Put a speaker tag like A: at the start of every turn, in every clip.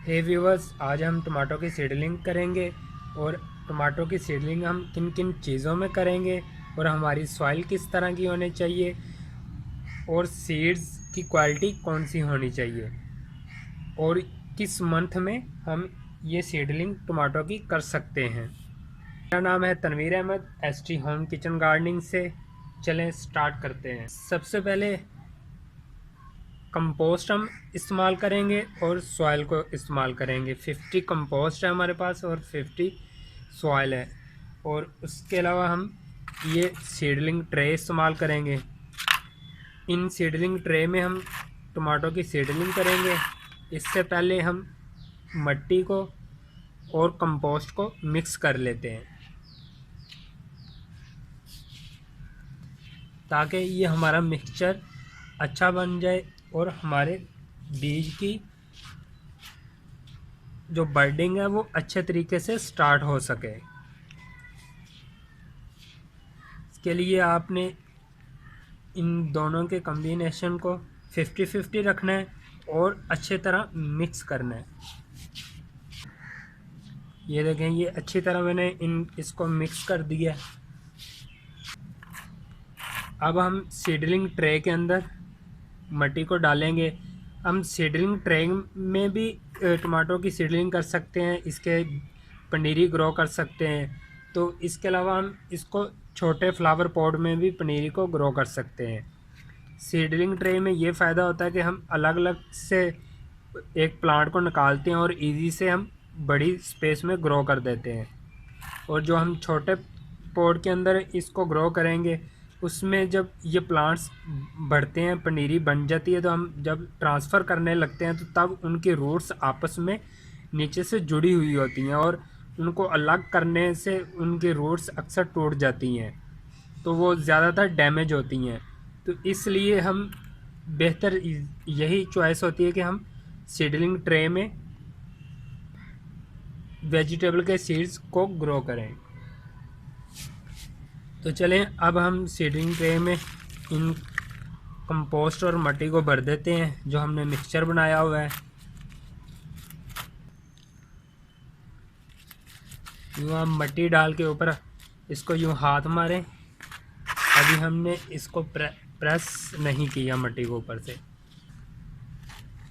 A: हे viewers, आज हम tomato की सीडलिंग करेंगे और टमाटो की सीडलिंग हम किन किन चीज़ों में करेंगे और हमारी सॉइल किस तरह की होनी चाहिए और सीड्स की क्वालिटी कौन सी होनी चाहिए और किस मंथ में हम ये सीडलिंग टमाटो की कर सकते हैं। मेरा नाम है Tanveer Ahmed, ST home kitchen gardening से। चलें स्टार्ट करते हैं। सबसे पहले कंपोस्ट हम इस्तेमाल करेंगे और सॉइल को इस्तेमाल करेंगे। 50 कंपोस्ट है हमारे पास और 50 सॉइल है। और उसके अलावा हम ये सीडलिंग ट्रे इस्तेमाल करेंगे। इन सीडलिंग ट्रे में हम टमाटो की सीडलिंग करेंगे। इससे पहले हम मिट्टी को और कंपोस्ट को मिक्स कर लेते हैं ताकि ये हमारा मिक्सचर अच्छा बन जाए और हमारे बीज की जो बर्डिंग है वो अच्छे तरीके से स्टार्ट हो सके। इसके लिए आपने इन दोनों के कॉम्बिनेशन को 50-50 रखना है और अच्छे तरह मिक्स करना है। ये देखें, ये अच्छी तरह मैंने इसको मिक्स कर दिया। अब हम सीडलिंग ट्रे के अंदर मिट्टी को डालेंगे। हम सीडलिंग ट्रे में भी टमाटो की सीडलिंग कर सकते हैं, इसके पनीरी ग्रो कर सकते हैं। तो इसके अलावा हम इसको छोटे फ्लावर पॉट में भी पनीरी को ग्रो कर सकते हैं। सीडलिंग ट्रे में ये फ़ायदा होता है कि हम अलग अलग से एक प्लांट को निकालते हैं और इजी से हम बड़ी स्पेस में ग्रो कर देते हैं। और जो हम छोटे पॉट के अंदर इसको ग्रो करेंगे उसमें जब ये प्लांट्स बढ़ते हैं, पनीरी बन जाती है, तो हम जब ट्रांसफ़र करने लगते हैं तो तब उनकी रूट्स आपस में नीचे से जुड़ी हुई होती हैं और उनको अलग करने से उनकी रूट्स अक्सर टूट जाती हैं, तो वो ज़्यादातर डैमेज होती हैं। तो इसलिए हम बेहतर यही चॉइस होती है कि हम सीडलिंग ट्रे में वेजिटेबल के सीड्स को ग्रो करें। तो चलें अब हम सीडलिंग ट्रे में इन कंपोस्ट और मिट्टी को भर देते हैं जो हमने मिक्सचर बनाया हुआ है। यूँ हम मिट्टी डाल के ऊपर इसको यूँ हाथ मारें। अभी हमने इसको प्रेस नहीं किया मिट्टी को ऊपर से,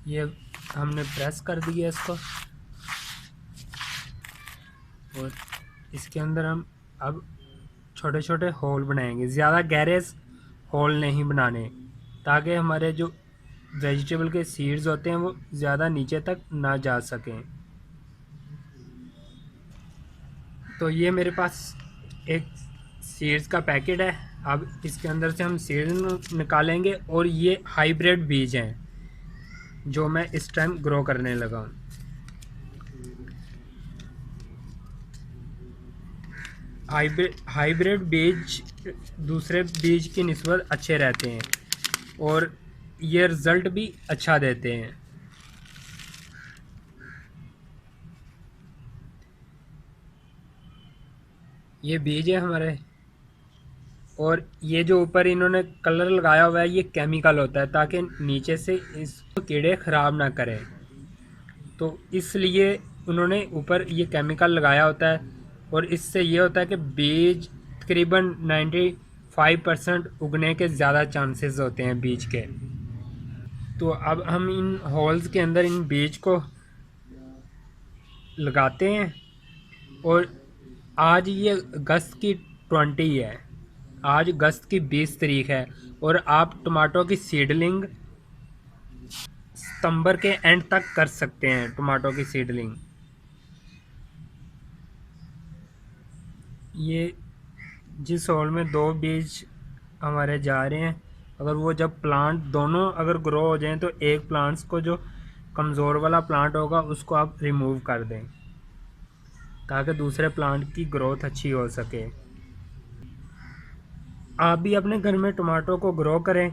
A: ये हमने प्रेस कर दिया इसको। और इसके अंदर हम अब छोटे छोटे होल बनाएंगे, ज़्यादा गहरे होल नहीं बनाने, ताकि हमारे जो वेजिटेबल के सीड्स होते हैं वो ज़्यादा नीचे तक ना जा सकें। तो ये मेरे पास एक सीड्स का पैकेट है। अब इसके अंदर से हम सीड्स निकालेंगे और ये हाइब्रिड बीज हैं जो मैं इस टाइम ग्रो करने लगा हूँ। हाइब्रिड बीज दूसरे बीज की निस्बत अच्छे रहते हैं और ये रिज़ल्ट भी अच्छा देते हैं। ये बीज है हमारे, और ये जो ऊपर इन्होंने कलर लगाया हुआ है ये केमिकल होता है ताकि नीचे से इसको कीड़े ख़राब ना करें, तो इसलिए उन्होंने ऊपर ये केमिकल लगाया होता है। और इससे ये होता है कि बीज तकरीबन 95% उगने के ज़्यादा चांसेस होते हैं बीज के। तो अब हम इन होल्स के अंदर इन बीज को लगाते हैं। और आज ये अगस्त की 20 है, आज अगस्त की 20 तारीख है और आप टमाटो की सीडलिंग सितंबर के एंड तक कर सकते हैं। टमाटो की सीडलिंग ये जिस होल में 2 बीज हमारे जा रहे हैं, अगर वो जब प्लांट दोनों अगर ग्रो हो जाएं तो एक प्लांट्स को जो कमज़ोर वाला प्लांट होगा उसको आप रिमूव कर दें ताकि दूसरे प्लांट की ग्रोथ अच्छी हो सके। आप भी अपने घर में टमाटो को ग्रो करें।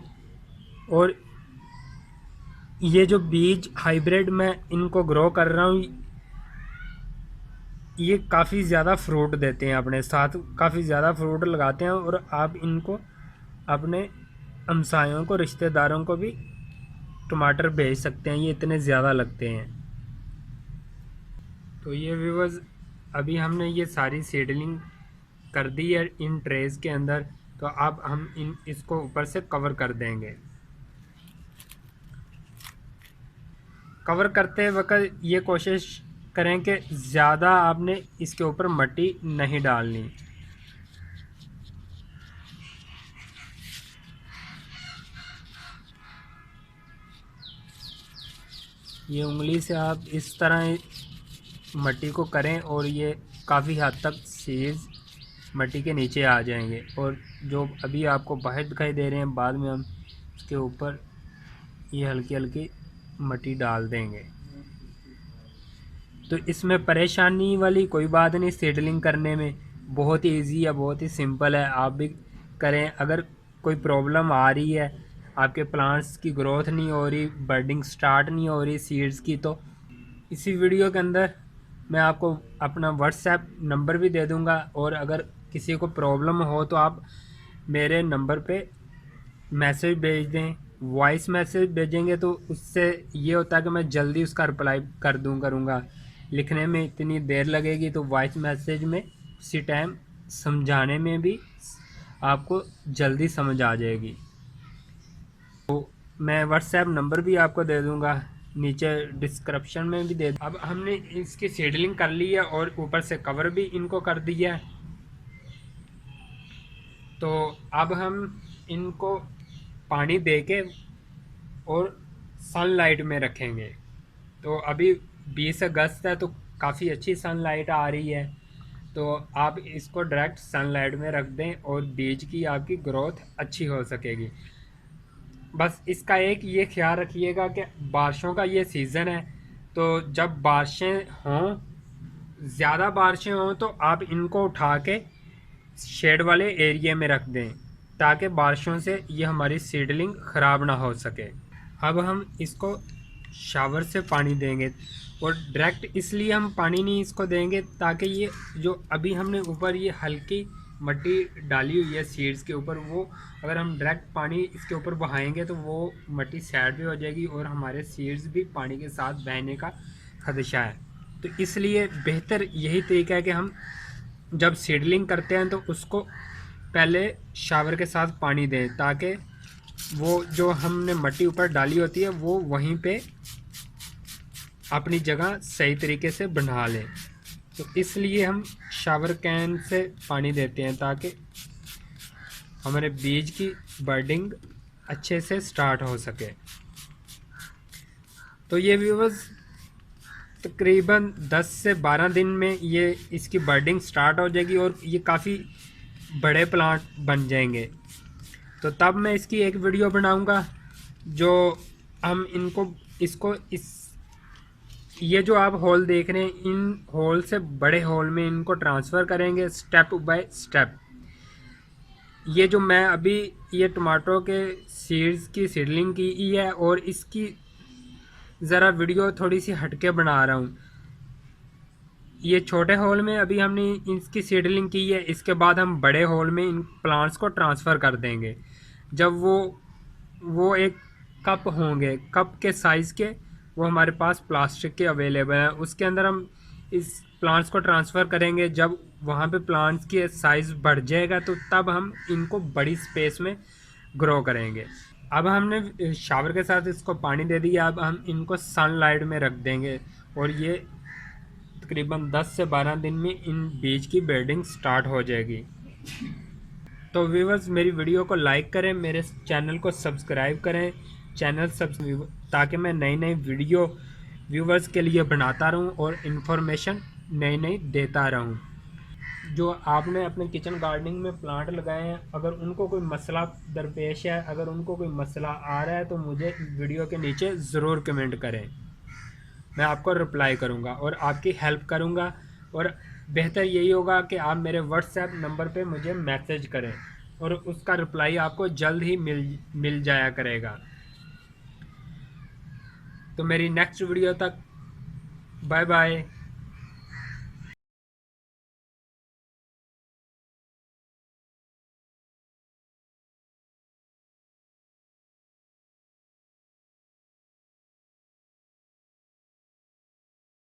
A: और ये जो बीज हाइब्रिड मैं इनको ग्रो कर रहा हूँ ये काफ़ी ज़्यादा फ्रूट देते हैं, अपने साथ काफ़ी ज़्यादा फ्रूट लगाते हैं और आप इनको अपने हमसायों को, रिश्तेदारों को भी टमाटर भेज सकते हैं, ये इतने ज़्यादा लगते हैं। तो ये व्यूअर्स अभी हमने ये सारी सीडलिंग कर दी है इन ट्रेज के अंदर। तो अब हम इसको ऊपर से कवर कर देंगे। कवर करते वक्त ये कोशिश करें कि ज़्यादा आपने इसके ऊपर मिट्टी नहीं डालनी। ये उंगली से आप इस तरह मिट्टी को करें और ये काफ़ी हद तक सीड्स मिट्टी के नीचे आ जाएंगे। और जो अभी आपको बाहर दिखाई दे रहे हैं, बाद में हम इसके ऊपर ये हल्की हल्की मिट्टी डाल देंगे। तो इसमें परेशानी वाली कोई बात नहीं, सीडलिंग करने में बहुत ही ईजी है, बहुत ही सिंपल है। आप भी करें। अगर कोई प्रॉब्लम आ रही है, आपके प्लांट्स की ग्रोथ नहीं हो रही, बर्डिंग स्टार्ट नहीं हो रही सीड्स की, तो इसी वीडियो के अंदर मैं आपको अपना व्हाट्सएप नंबर भी दे दूंगा। और अगर किसी को प्रॉब्लम हो तो आप मेरे नंबर पे मैसेज भेज दें। वॉइस मैसेज भेजेंगे तो उससे ये होता है कि मैं जल्दी उसका रिप्लाई करूँगा। लिखने में इतनी देर लगेगी तो वॉइस मैसेज में उसी टाइम समझाने में भी आपको जल्दी समझ आ जाएगी। तो मैं व्हाट्सएप नंबर भी आपको दे दूंगा, नीचे डिस्क्रिप्शन में भी दे। अब हमने इसकी सीडलिंग कर ली है और ऊपर से कवर भी इनको कर दिया है। तो अब हम इनको पानी दे के और सनलाइट में रखेंगे। तो अभी 20 अगस्त है तो काफ़ी अच्छी सनलाइट आ रही है। तो आप इसको डायरेक्ट सनलाइट में रख दें और बीज की आपकी ग्रोथ अच्छी हो सकेगी। बस इसका एक ये ख्याल रखिएगा कि बारिशों का ये सीज़न है, तो जब बारिशें हों, ज़्यादा बारिशें हों, तो आप इनको उठा के शेड वाले एरिया में रख दें ताकि बारिशों से ये हमारी सीडलिंग ख़राब ना हो सके। अब हम इसको शावर से पानी देंगे और डायरेक्ट इसलिए हम पानी नहीं इसको देंगे ताकि ये जो अभी हमने ऊपर ये हल्की मिट्टी डाली हुई है सीड्स के ऊपर, वो अगर हम डायरेक्ट पानी इसके ऊपर बहाएंगे तो वो मिट्टी सैड भी हो जाएगी और हमारे सीड्स भी पानी के साथ बहने का खदशा है। तो इसलिए बेहतर यही तरीका है कि हम जब सीडलिंग करते हैं तो उसको पहले शावर के साथ पानी दें ताकि वो जो हमने मिट्टी ऊपर डाली होती है वो वहीं पे अपनी जगह सही तरीके से बना लें। तो इसलिए हम शावर कैन से पानी देते हैं ताकि हमारे बीज की बर्डिंग अच्छे से स्टार्ट हो सके। तो ये व्यूअर्स तकरीबन 10 से 12 दिन में ये इसकी बर्डिंग स्टार्ट हो जाएगी और ये काफ़ी बड़े प्लांट बन जाएंगे। तो तब मैं इसकी एक वीडियो बनाऊंगा जो हम इसको ये जो आप होल देख रहे हैं, इन होल से बड़े होल में इनको ट्रांसफ़र करेंगे स्टेप बाय स्टेप। ये जो मैं अभी ये टमाटो के सीड्स की सीडलिंग की है और इसकी ज़रा वीडियो थोड़ी सी हटके बना रहा हूँ। ये छोटे होल में अभी हमने इसकी सीडलिंग की है, इसके बाद हम बड़े होल में इन प्लांट्स को ट्रांसफ़र कर देंगे। जब वो एक कप होंगे, कप के साइज़ के, वो हमारे पास प्लास्टिक के अवेलेबल हैं, उसके अंदर हम इस प्लांट्स को ट्रांसफ़र करेंगे। जब वहाँ पे प्लांट्स की साइज़ बढ़ जाएगा तो तब हम इनको बड़ी स्पेस में ग्रो करेंगे। अब हमने शावर के साथ इसको पानी दे दिया। अब हम इनको सनलाइट में रख देंगे और ये तकरीबन 10 से 12 दिन में इन बीज की ब्रीडिंग स्टार्ट हो जाएगी। तो व्यूवर्स मेरी वीडियो को लाइक करें, मेरे चैनल को सब्सक्राइब करें, ताकि मैं नई नई वीडियो व्यूवर्स के लिए बनाता रहूं और इन्फॉर्मेशन नई नई देता रहूं। जो आपने अपने किचन गार्डनिंग में प्लांट लगाए हैं, अगर उनको कोई मसला दरपेश है, अगर उनको कोई मसला आ रहा है तो मुझे वीडियो के नीचे ज़रूर कमेंट करें। मैं आपको रिप्लाई करूंगा और आपकी हेल्प करूंगा। और बेहतर यही होगा कि आप मेरे व्हाट्सएप नंबर पे मुझे मैसेज करें और उसका रिप्लाई आपको जल्द ही मिल जाया करेगा। तो मेरी नेक्स्ट वीडियो तक बाय बाय।